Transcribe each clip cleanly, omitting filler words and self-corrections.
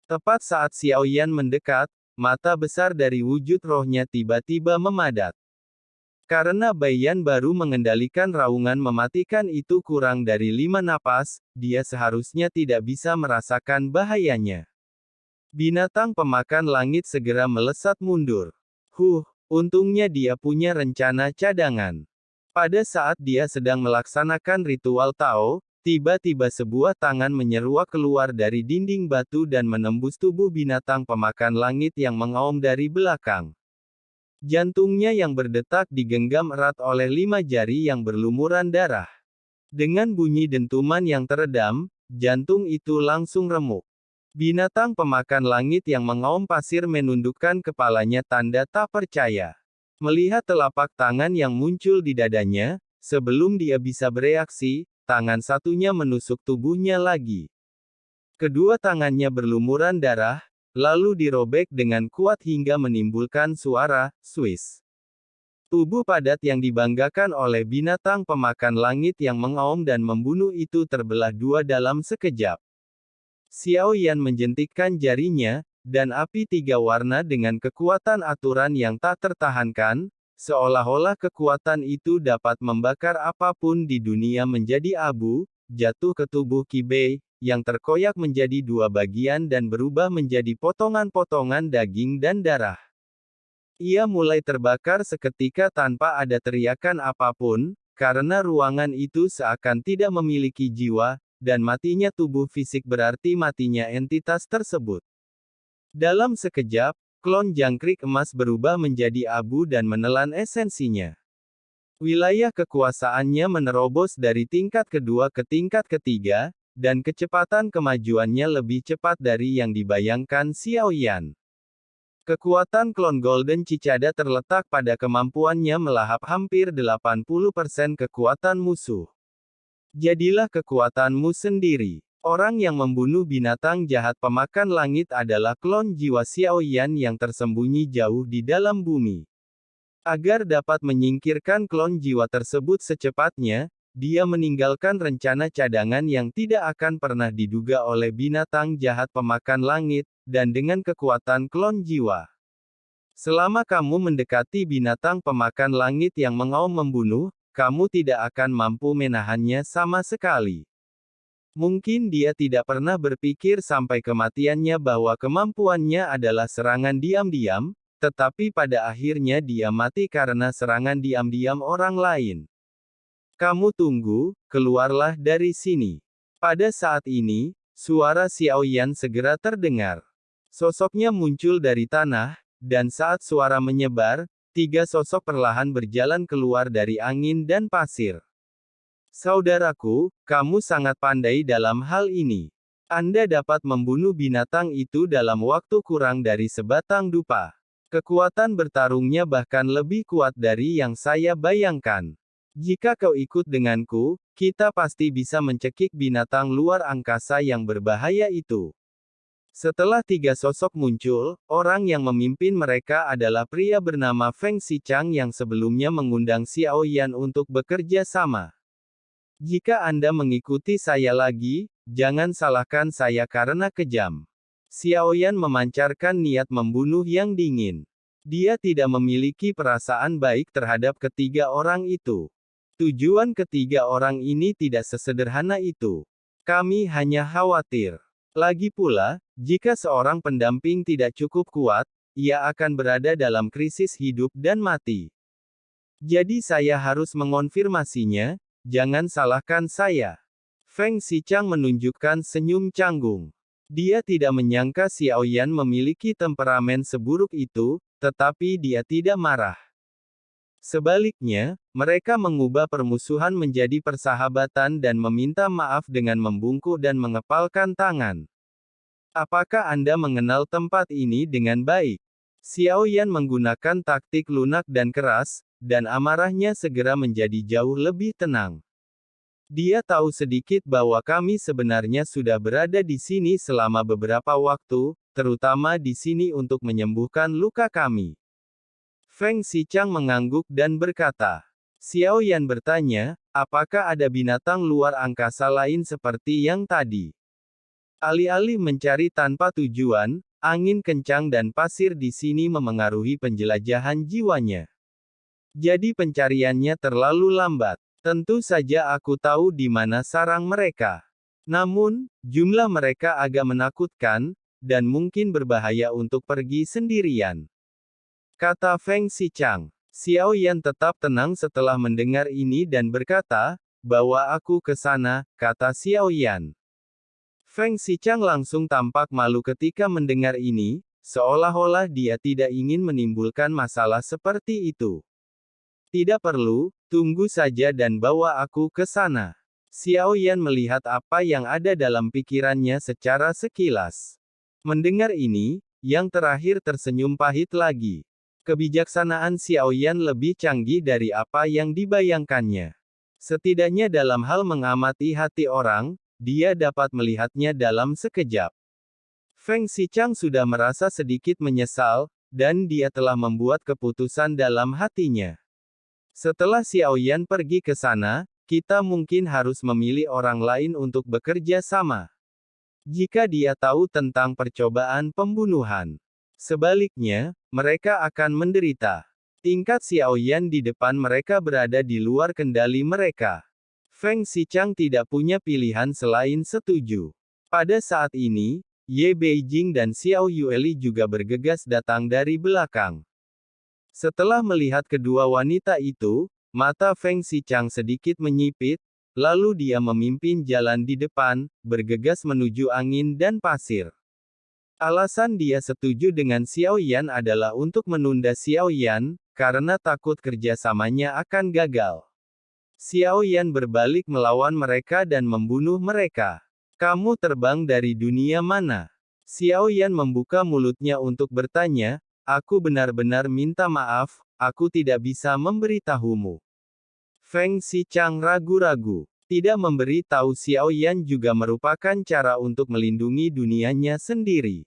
Tepat saat Xiao Yan mendekat, mata besar dari wujud rohnya tiba-tiba memadat. Karena Bai Yan baru mengendalikan raungan mematikan itu kurang dari 5 napas, dia seharusnya tidak bisa merasakan bahayanya. Binatang pemakan langit segera melesat mundur. Untungnya dia punya rencana cadangan. Pada saat dia sedang melaksanakan ritual Tao, tiba-tiba sebuah tangan menyeruak keluar dari dinding batu dan menembus tubuh binatang pemakan langit yang mengaum dari belakang. Jantungnya yang berdetak digenggam erat oleh 5 jari yang berlumuran darah. Dengan bunyi dentuman yang teredam, jantung itu langsung remuk. Binatang pemakan langit yang mengaum pasir menundukkan kepalanya tanda tak percaya. Melihat telapak tangan yang muncul di dadanya, sebelum dia bisa bereaksi, tangan satunya menusuk tubuhnya lagi. Kedua tangannya berlumuran darah, lalu dirobek dengan kuat hingga menimbulkan suara "swish". Tubuh padat yang dibanggakan oleh binatang pemakan langit yang mengaum dan membunuh itu terbelah dua dalam sekejap. Xiao Yan menjentikkan jarinya, dan api 3 warna dengan kekuatan aturan yang tak tertahankan, seolah-olah kekuatan itu dapat membakar apapun di dunia menjadi abu, jatuh ke tubuh Qi Bei, yang terkoyak menjadi 2 bagian dan berubah menjadi potongan-potongan daging dan darah. Ia mulai terbakar seketika tanpa ada teriakan apapun, karena ruangan itu seakan tidak memiliki jiwa, dan matinya tubuh fisik berarti matinya entitas tersebut. Dalam sekejap, klon jangkrik emas berubah menjadi abu dan menelan esensinya. Wilayah kekuasaannya menerobos dari tingkat kedua ke tingkat ketiga, dan kecepatan kemajuannya lebih cepat dari yang dibayangkan Xiao Yan. Kekuatan klon Golden Cicada terletak pada kemampuannya melahap hampir 80% kekuatan musuh. Jadilah kekuatanmu sendiri. Orang yang membunuh binatang jahat pemakan langit adalah klon jiwa Xiao Yan yang tersembunyi jauh di dalam bumi. Agar dapat menyingkirkan klon jiwa tersebut secepatnya, dia meninggalkan rencana cadangan yang tidak akan pernah diduga oleh binatang jahat pemakan langit, dan dengan kekuatan klon jiwa. Selama kamu mendekati binatang pemakan langit yang mengaum membunuh, kamu tidak akan mampu menahannya sama sekali. Mungkin dia tidak pernah berpikir sampai kematiannya bahwa kemampuannya adalah serangan diam-diam, tetapi pada akhirnya dia mati karena serangan diam-diam orang lain. Kamu tunggu, keluarlah dari sini. Pada saat ini, suara Xiao Yan segera terdengar. Sosoknya muncul dari tanah, dan saat suara menyebar, 3 sosok perlahan berjalan keluar dari angin dan pasir. Saudaraku, kamu sangat pandai dalam hal ini. Anda dapat membunuh binatang itu dalam waktu kurang dari sebatang dupa. Kekuatan bertarungnya bahkan lebih kuat dari yang saya bayangkan. Jika kau ikut denganku, kita pasti bisa mencekik binatang luar angkasa yang berbahaya itu. Setelah 3 sosok muncul, orang yang memimpin mereka adalah pria bernama Feng Xichang yang sebelumnya mengundang Xiao Yan untuk bekerja sama. Jika Anda mengikuti saya lagi, jangan salahkan saya karena kejam. Xiao Yan memancarkan niat membunuh yang dingin. Dia tidak memiliki perasaan baik terhadap ketiga orang itu. Tujuan ketiga orang ini tidak sesederhana itu. Kami hanya khawatir. Lagi pula, jika seorang pendamping tidak cukup kuat, ia akan berada dalam krisis hidup dan mati. Jadi saya harus mengonfirmasinya, jangan salahkan saya. Feng Xichang menunjukkan senyum canggung. Dia tidak menyangka Xiao Yan memiliki temperamen seburuk itu, tetapi dia tidak marah. Sebaliknya, mereka mengubah permusuhan menjadi persahabatan dan meminta maaf dengan membungkuk dan mengepalkan tangan. Apakah Anda mengenal tempat ini dengan baik? Xiao Yan menggunakan taktik lunak dan keras, dan amarahnya segera menjadi jauh lebih tenang. Dia tahu sedikit bahwa kami sebenarnya sudah berada di sini selama beberapa waktu, terutama di sini untuk menyembuhkan luka kami. Feng Xichang mengangguk dan berkata. Xiao Yan bertanya, apakah ada binatang luar angkasa lain seperti yang tadi? Alih-alih mencari tanpa tujuan, angin kencang dan pasir di sini memengaruhi penjelajahan jiwanya. Jadi pencariannya terlalu lambat. Tentu saja aku tahu di mana sarang mereka. Namun, jumlah mereka agak menakutkan, dan mungkin berbahaya untuk pergi sendirian. Kata Feng Xichang. Xiao Yan tetap tenang setelah mendengar ini dan berkata, "Bawa aku ke sana," kata Xiao Yan. Feng Xichang langsung tampak malu ketika mendengar ini, seolah-olah dia tidak ingin menimbulkan masalah seperti itu. "Tidak perlu, tunggu saja dan bawa aku ke sana." Xiao Yan melihat apa yang ada dalam pikirannya secara sekilas. Mendengar ini, yang terakhir tersenyum pahit lagi. Kebijaksanaan Xiao Yan lebih canggih dari apa yang dibayangkannya. Setidaknya dalam hal mengamati hati orang, dia dapat melihatnya dalam sekejap. Feng Xichang sudah merasa sedikit menyesal, dan dia telah membuat keputusan dalam hatinya. Setelah Xiao Yan pergi ke sana, kita mungkin harus memilih orang lain untuk bekerja sama. Jika dia tahu tentang percobaan pembunuhan. Sebaliknya, mereka akan menderita. Tingkat Xiao Yan di depan mereka berada di luar kendali mereka. Feng Xichang tidak punya pilihan selain setuju. Pada saat ini, Ye Beijing dan Xiao Yueli juga bergegas datang dari belakang. Setelah melihat kedua wanita itu, mata Feng Xichang sedikit menyipit, lalu dia memimpin jalan di depan, bergegas menuju angin dan pasir. Alasan dia setuju dengan Xiao Yan adalah untuk menunda Xiao Yan, karena takut kerjasamanya akan gagal. Xiao Yan berbalik melawan mereka dan membunuh mereka. "Kamu terbang dari dunia mana?" Xiao Yan membuka mulutnya untuk bertanya, "Aku benar-benar minta maaf, aku tidak bisa memberitahumu." Feng Xichang ragu-ragu. Tidak memberi tahu Xiao Yan juga merupakan cara untuk melindungi dunianya sendiri.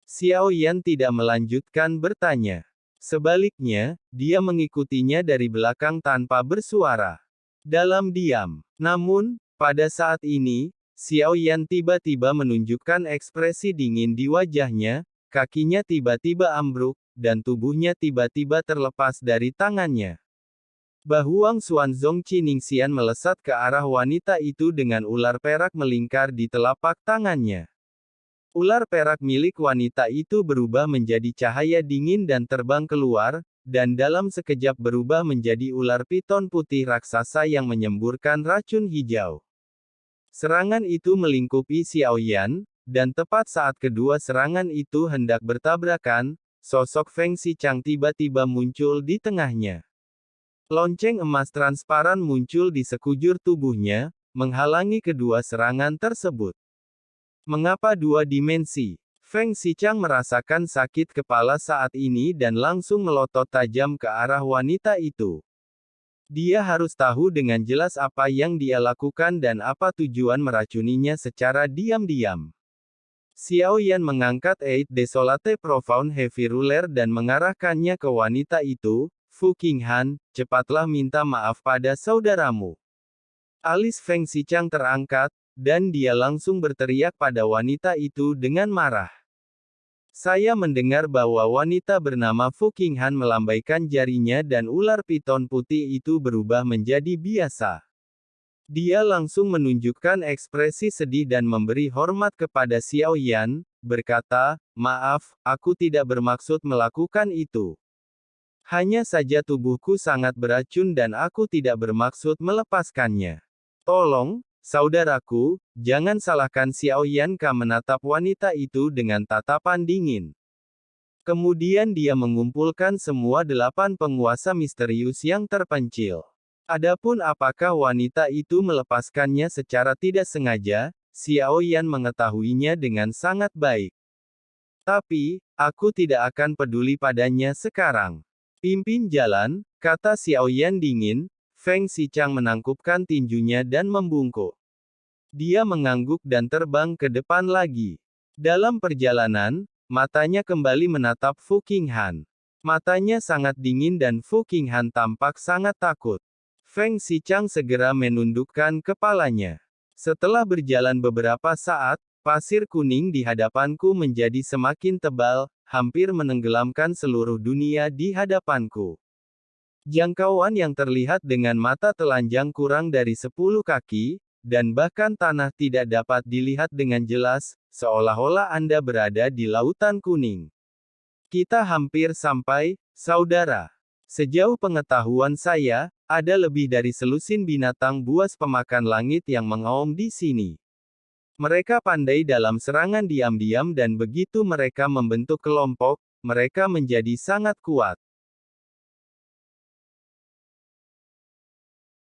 Xiao Yan tidak melanjutkan bertanya. Sebaliknya, dia mengikutinya dari belakang tanpa bersuara. Dalam diam. Namun, pada saat ini, Xiao Yan tiba-tiba menunjukkan ekspresi dingin di wajahnya, kakinya tiba-tiba ambruk, dan tubuhnya tiba-tiba terlepas dari tangannya. Bahuang Xuanzong Qiningsian melesat ke arah wanita itu dengan ular perak melingkar di telapak tangannya. Ular perak milik wanita itu berubah menjadi cahaya dingin dan terbang keluar, dan dalam sekejap berubah menjadi ular piton putih raksasa yang menyemburkan racun hijau. Serangan itu melingkupi Xiao Yan, dan tepat saat kedua serangan itu hendak bertabrakan, sosok Feng Xichang tiba-tiba muncul di tengahnya. Lonceng emas transparan muncul di sekujur tubuhnya, menghalangi kedua serangan tersebut. Mengapa dua dimensi? Feng Xichang merasakan sakit kepala saat ini dan langsung melotot tajam ke arah wanita itu. Dia harus tahu dengan jelas apa yang dia lakukan dan apa tujuan meracuninya secara diam-diam. Xiao Yan mengangkat Eid Desolate Profound Heavy Ruler dan mengarahkannya ke wanita itu. "Fu Qinghan, cepatlah minta maaf pada saudaramu." Alis Feng Xichang terangkat, dan dia langsung berteriak pada wanita itu dengan marah. "Saya mendengar bahwa wanita bernama Fu Qinghan melambaikan jarinya dan ular piton putih itu berubah menjadi biasa." Dia langsung menunjukkan ekspresi sedih dan memberi hormat kepada Xiao Yan, berkata, "Maaf, aku tidak bermaksud melakukan itu. Hanya saja tubuhku sangat beracun dan aku tidak bermaksud melepaskannya. Tolong, saudaraku, jangan salahkan." Xiao Yan menatap wanita itu dengan tatapan dingin. Kemudian dia mengumpulkan semua 8 penguasa misterius yang terpencil. Adapun apakah wanita itu melepaskannya secara tidak sengaja, Xiao Yan mengetahuinya dengan sangat baik. "Tapi, aku tidak akan peduli padanya sekarang. Pimpin jalan," kata Xiao Yan dingin. Feng Xichang menangkupkan tinjunya dan membungkuk. Dia mengangguk dan terbang ke depan lagi. Dalam perjalanan, matanya kembali menatap Fu Qinghan. Matanya sangat dingin dan Fu Qinghan tampak sangat takut. Feng Xichang segera menundukkan kepalanya. Setelah berjalan beberapa saat, Pasir kuning di hadapanku menjadi semakin tebal, hampir menenggelamkan seluruh dunia di hadapanku. Jangkauan yang terlihat dengan mata telanjang kurang dari 10 kaki, dan bahkan tanah tidak dapat dilihat dengan jelas, seolah-olah Anda berada di lautan kuning. Kita hampir sampai, saudara. Sejauh pengetahuan saya, ada lebih dari selusin binatang buas pemakan langit yang mengaum di sini. Mereka pandai dalam serangan diam-diam dan begitu mereka membentuk kelompok, mereka menjadi sangat kuat.